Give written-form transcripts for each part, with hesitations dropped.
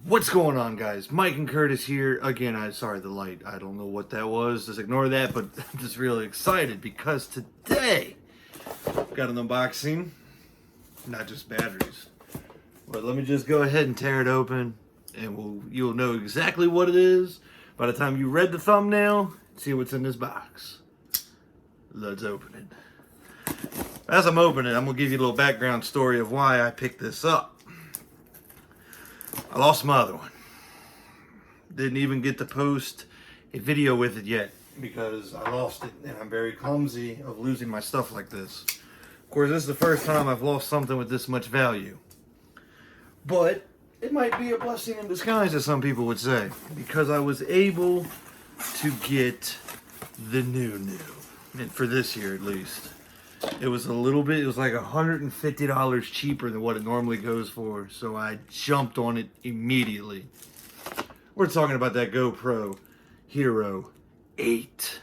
What's going on, guys? Mike and Curtis here again. Sorry, the light, I don't know what that was, just ignore that. But I'm just really excited because today I've got an unboxing, not just batteries, but let me just go ahead and tear it open and you'll know exactly what it is by the time you read the thumbnail. See what's in this box. Let's open it. As I'm opening it, I'm gonna give you a little background story of why I picked this up. I lost my other one. Didn't even get to post a video with it yet because I lost it, and I'm very clumsy of losing my stuff like this. Of course, this is the first time I've lost something with this much value. But it might be a blessing in disguise, as some people would say, because I was able to get the new, and for this year at least. It was a little bit, it was like $150 cheaper than what it normally goes for, so I jumped on it immediately. We're talking about that GoPro Hero 8.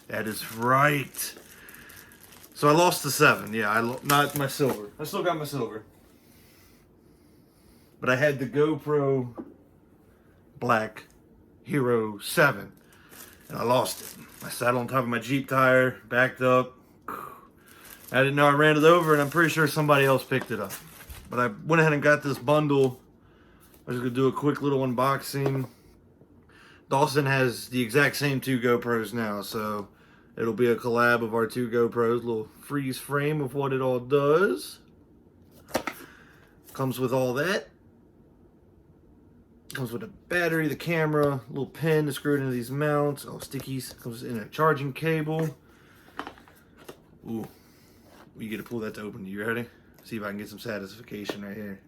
That is right. So I lost the 7, yeah, not my silver. I still got my silver. But I had the GoPro Black Hero 7, and I lost it. I sat on top of my Jeep tire, backed up. I didn't know I ran it over, and I'm pretty sure somebody else picked it up. But I went ahead and got this bundle. I was going to do a quick little unboxing. Dawson has the exact same 2 GoPros now, so it'll be a collab of our 2 GoPros. A little freeze frame of what it all does. Comes with all that. Comes with a battery, the camera, a little pin to screw it into these mounts. Oh, stickies. Comes in a charging cable. Ooh. You get to pull that to open. You ready? See if I can get some satisfaction right here.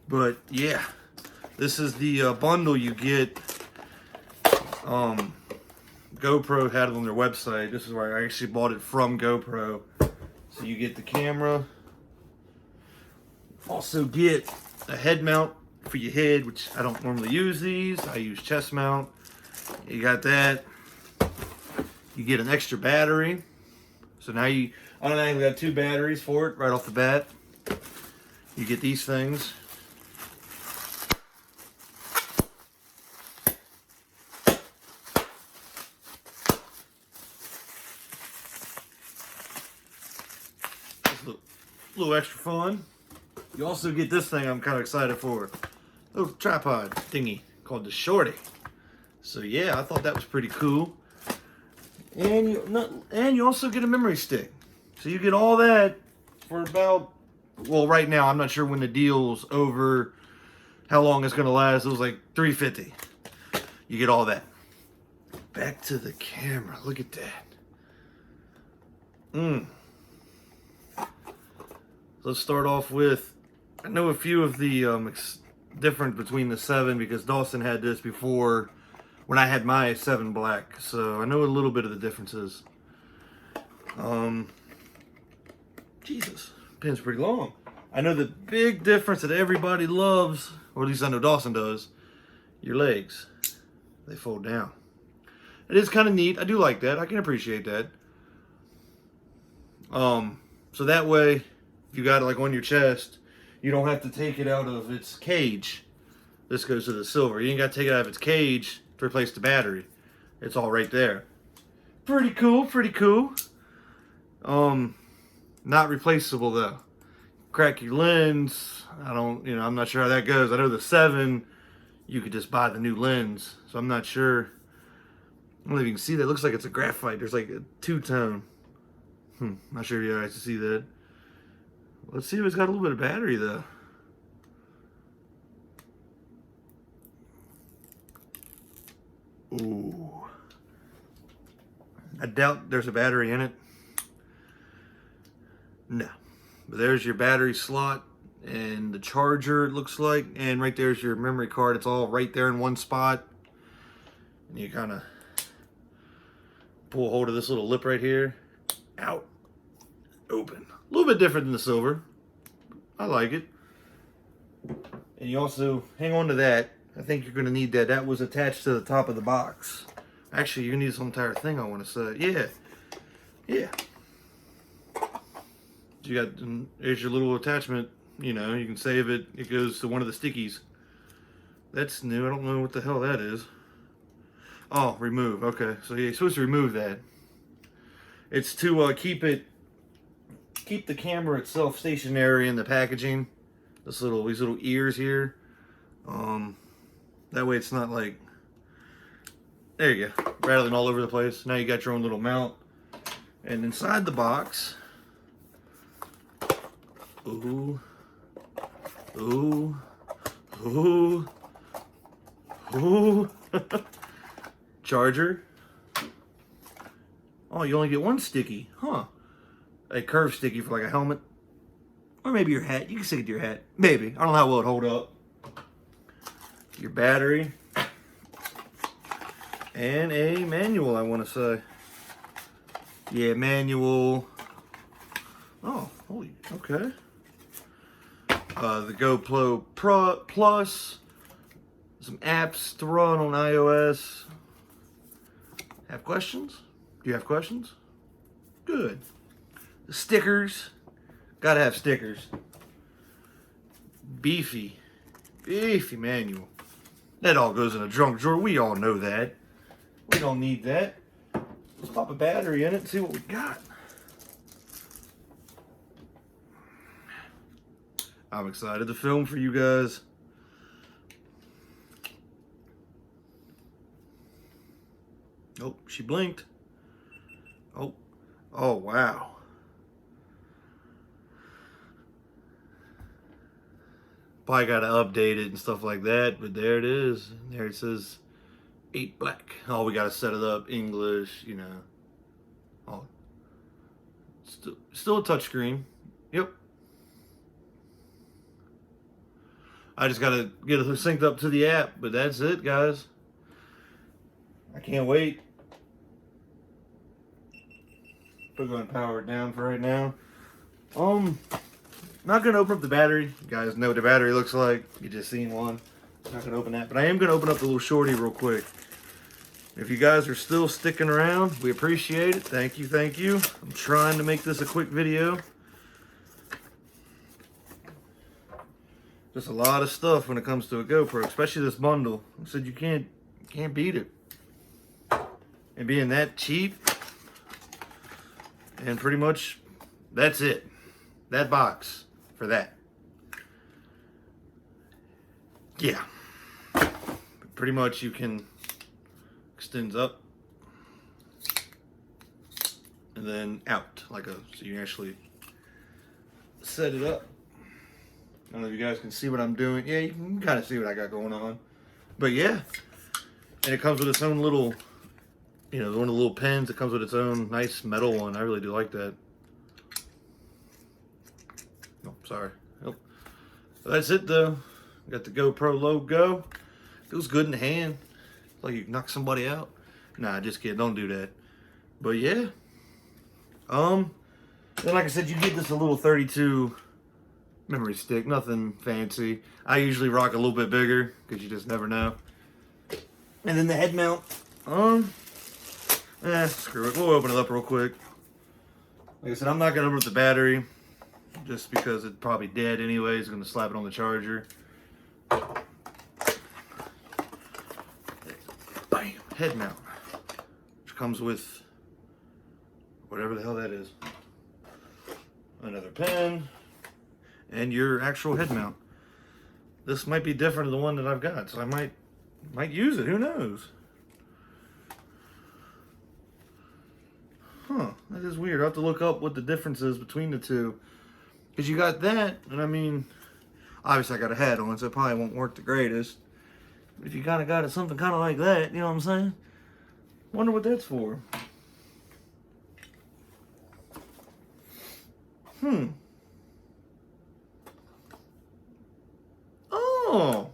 But yeah, this is the bundle you get. GoPro had it on their website. This is where I actually bought it from GoPro. So you get the camera. Also get a head mount for your head, which I don't normally use these. I use chest mount. You got that. You get an extra battery. So now I automatically got 2 batteries for it right off the bat. You get these things. Just a little extra fun. You also get this thing I'm kind of excited for. A little tripod thingy called the Shorty. So yeah, I thought that was pretty cool. And you also get a memory stick. So you get all that for about, well, right now, I'm not sure when the deal's over, how long it's going to last. It was like $350. You get all that. Back to the camera. Look at that. Let's start off with, I know a few of the difference between the 7 because Dawson had this before when I had my 7 Black, so I know a little bit of the differences. Jesus, pin's pretty long. I know the big difference that everybody loves, or at least I know Dawson does, your legs. They fold down. It is kind of neat. I do like that. I can appreciate that. So that way, if you got it like on your chest, you don't have to take it out of its cage. This goes to the silver. You ain't got to take it out of its cage to replace the battery. It's all right there. Pretty cool, pretty cool. Not replaceable though. Crack your lens. I'm not sure how that goes. I know the 7, you could just buy the new lens. So I'm not sure. I don't know if you can see that. It looks like it's a graphite. There's like a 2-tone. Not sure if you guys can see that. Let's see if it's got a little bit of battery though. Ooh. I doubt there's a battery in it. No. But there's your battery slot and the charger, it looks like. And right there's your memory card. It's all right there in one spot. And you kind of pull hold of this little lip right here. Out. Open. A little bit different than the silver. I like it. And you also hang on to that. I think you're going to need that. That was attached to the top of the box. Actually, you need this whole entire thing, I want to say. Yeah. You got, there's your little attachment. You know, you can save it. It goes to one of the stickies. That's new. I don't know what the hell that is. Oh, remove. Okay, so yeah, you're supposed to remove that. It's to keep the camera itself stationary in the packaging. These little ears here. That way it's not like, there you go, rattling all over the place. Now you got your own little mount. And inside the box, ooh, ooh, ooh, ooh, charger. Oh, you only get one sticky, huh? A curved sticky for like a helmet. Or maybe your hat. You can stick it to your hat. Maybe. I don't know how well it hold up. Your battery. And a manual, I want to say. Yeah, manual. Oh, holy, okay. The GoPro Plus. Some apps to run on iOS. Have questions? Do you have questions? Good. The stickers. Gotta have stickers. Beefy manual. That all goes in a junk drawer. We all know that. We don't need that. Let's pop a battery in it and see what we got. I'm excited to film for you guys. Oh, she blinked. Oh, wow. Probably got to update it and stuff like that, but there it is. There it says 8 black. Oh, we got to set it up English, you know. Oh, still a touchscreen. Yep. I just got to get it synced up to the app, but that's it, guys. I can't wait. We're going to power it down for right now. Not going to open up the battery. You guys know what the battery looks like. You just seen one. Not going to open that. But I am going to open up the little shorty real quick. If you guys are still sticking around, we appreciate it. Thank you, thank you. I'm trying to make this a quick video. Just a lot of stuff when it comes to a GoPro, especially this bundle. I said you can't beat it. And being that cheap, and pretty much that's it. That box for that. Yeah. Pretty much you can extends up and then out so you can actually set it up. I don't know if you guys can see what I'm doing. Yeah, you can kind of see what I got going on. But yeah, and it comes with its own little, you know, one of the little pins. It comes with its own nice metal one. I really do like that. Oh, sorry. Nope. So that's it though. Got the GoPro logo. Feels good in the hand. Like you knock somebody out. Nah, just kidding. Don't do that. But yeah. Then like I said, you get this a little 32 memory stick. Nothing fancy. I usually rock a little bit bigger because you just never know. And then the head mount. Screw it. We'll open it up real quick. Like I said, I'm not gonna open up the battery just because it's probably dead anyways. I'm gonna slap it on the charger. Bam! Head mount, which comes with whatever the hell that is. Another pen and your actual head mount. This might be different than the one that I've got, so I might use it. Who knows? Huh? That is weird. I have to look up what the difference is between the two. Because you got that, and I mean, obviously I got a hat on, so it probably won't work the greatest. But if you kind of got it something kind of like that, you know what I'm saying? Wonder what that's for. Oh,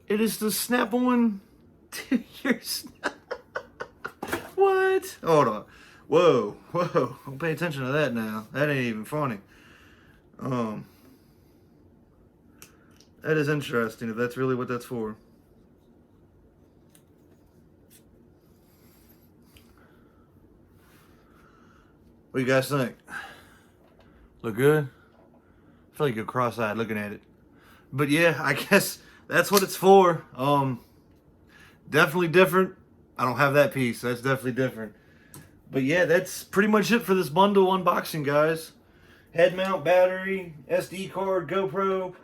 it is to snap on to your snap. What? Hold on. Whoa. Don't pay attention to that now. That ain't even funny. That is interesting if that's really what that's for. What do you guys think? Look good? I feel like you're cross-eyed looking at it. But yeah, I guess that's what it's for. Definitely different. I don't have that piece. That's definitely different. But yeah, that's pretty much it for this bundle unboxing, guys. Head mount, battery, SD card, GoPro,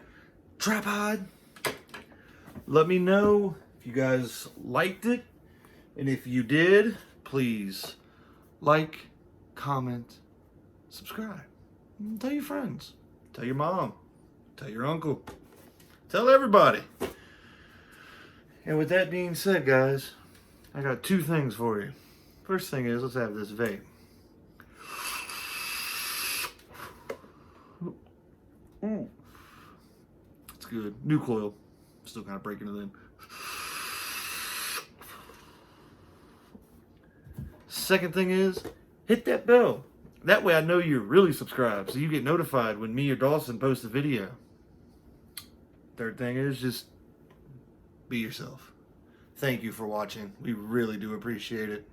tripod. Let me know if you guys liked it. And if you did, please like, comment, subscribe. And tell your friends. Tell your mom. Tell your uncle. Tell everybody. And with that being said, guys, I got two things for you. First thing is, let's have this vape. Ooh. It's good. New coil. Still kind of breaking it in. Second thing is, hit that bell. That way I know you're really subscribed, so you get notified when me or Dawson post a video. Third thing is, just be yourself. Thank you for watching. We really do appreciate it.